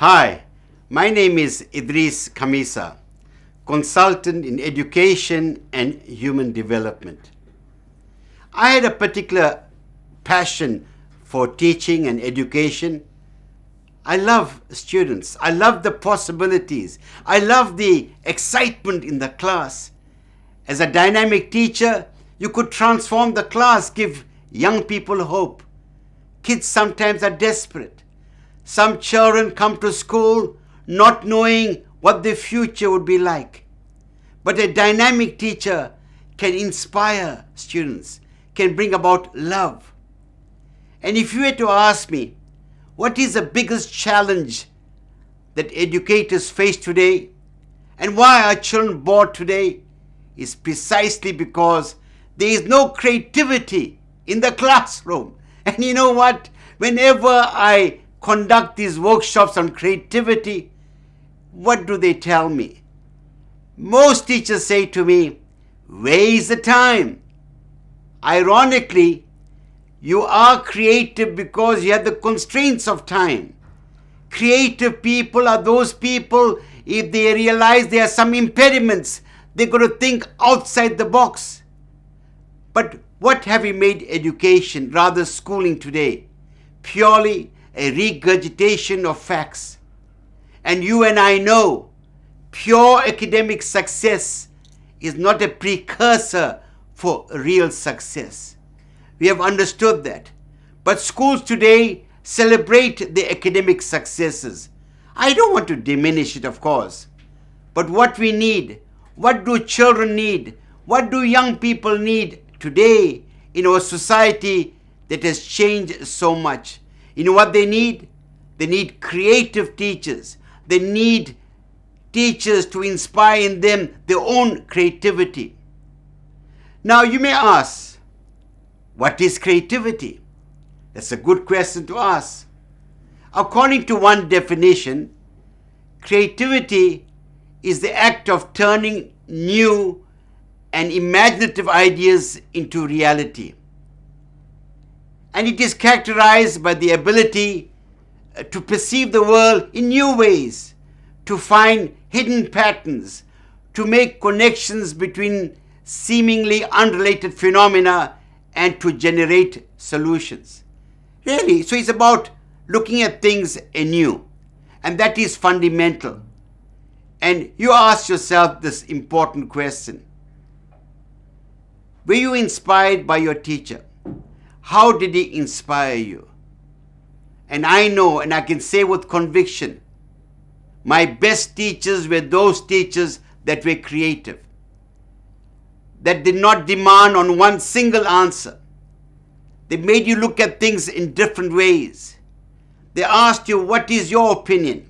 Hi, my name is Idris Khamisa, consultant in education and human development. I had a particular passion for teaching and education. I love students. I love the possibilities. I love the excitement in the class. As a dynamic teacher, you could transform the class, give young people hope. Kids sometimes are desperate. Some children come to school not knowing what their future would be like. But a dynamic teacher can inspire students, can bring about love. And if you were to ask me, what is the biggest challenge that educators face today and why are children bored today? Is precisely because there is no creativity in the classroom. And you know what? Whenever I conduct these workshops on creativity, what do they tell me? Most teachers say to me, where is the time? Ironically, you are creative because you have the constraints of time. Creative people are those people, if they realize there are some impediments, they're going to think outside the box. But what have we made education, rather schooling today? Purely a regurgitation of facts. And you and I know pure academic success is not a precursor for real success. We have understood that. But schools today celebrate the academic successes. I don't want to diminish it, of course. But what we need, what do children need, what do young people need today in our society that has changed so much? You know what they need? They need creative teachers. They need teachers to inspire in them their own creativity. Now you may ask, what is creativity? That's a good question to ask. According to one definition, creativity is the act of turning new and imaginative ideas into reality. And it is characterized by the ability to perceive the world in new ways, to find hidden patterns, to make connections between seemingly unrelated phenomena, and to generate solutions. Really, so it's about looking at things anew, and that is fundamental. And you ask yourself this important question. Were you inspired by your teacher? How did he inspire you? And I know, and I can say with conviction, my best teachers were those teachers that were creative, that did not demand on one single answer. They made you look at things in different ways. They asked you, what is your opinion?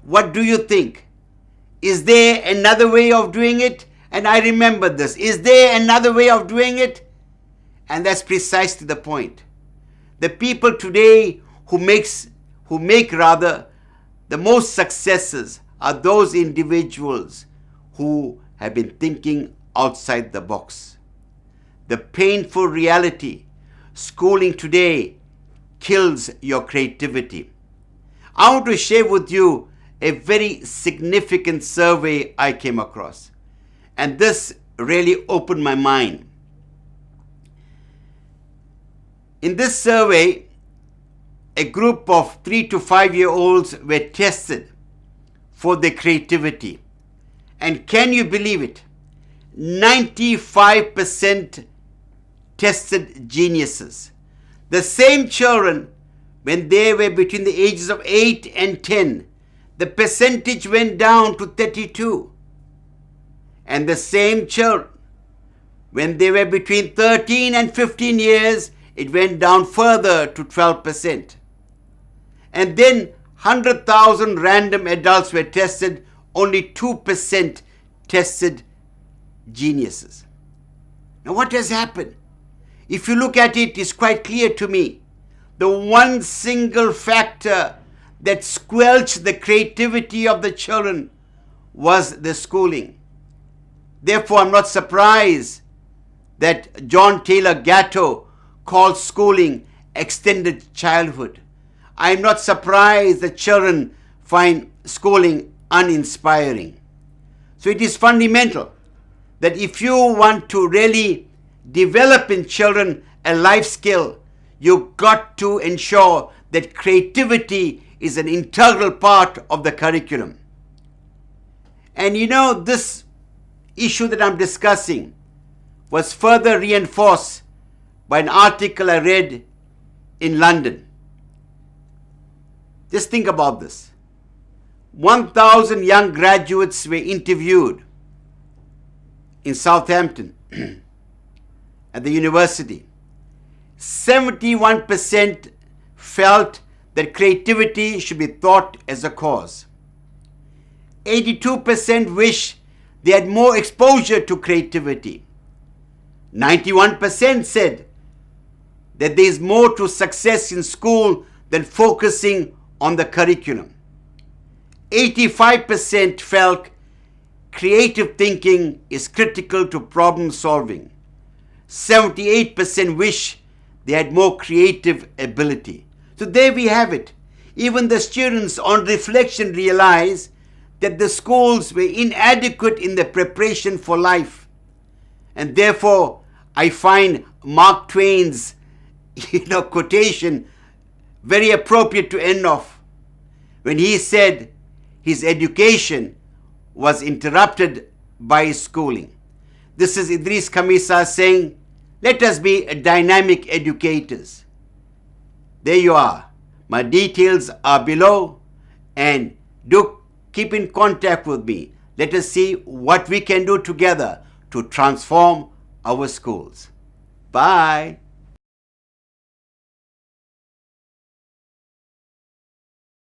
What do you think? Is there another way of doing it? And I remember this. Is there another way of doing it? And that's precisely the point. The people today who make the most successes are those individuals who have been thinking outside the box. The painful reality, schooling today kills your creativity. I want to share with you a very significant survey I came across. And this really opened my mind. In this survey, a group of 3 to 5-year-olds were tested for their creativity. And can you believe it? 95% tested geniuses. The same children, when they were between the ages of 8 and 10, the percentage went down to 32. And the same children, when they were between 13 and 15 years, it went down further to 12%. And then 100,000 random adults were tested, only 2% tested geniuses. Now what has happened? If you look at it, it's quite clear to me. The one single factor that squelched the creativity of the children was the schooling. Therefore, I'm not surprised that John Taylor Gatto called schooling extended childhood. I'm not surprised that children find schooling uninspiring. So it is fundamental that if you want to really develop in children a life skill, you've got to ensure that creativity is an integral part of the curriculum. And you know, this issue that I'm discussing was further reinforced by an article I read in London. Just think about this. 1,000 young graduates were interviewed in Southampton at the university. 71% felt that creativity should be taught as a cause. 82% wish they had more exposure to creativity. 91% said that there is more to success in school than focusing on the curriculum. 85% felt creative thinking is critical to problem solving. 78% wish they had more creative ability. So there we have it. Even the students on reflection realize that the schools were inadequate in their preparation for life. And therefore, I find Mark Twain's quotation very appropriate to end off when he said his education was interrupted by his schooling. This is Idris Khamisa saying, let us be dynamic educators. There you are. My details are below, and do keep in contact with me. Let us see what we can do together to transform our schools. Bye.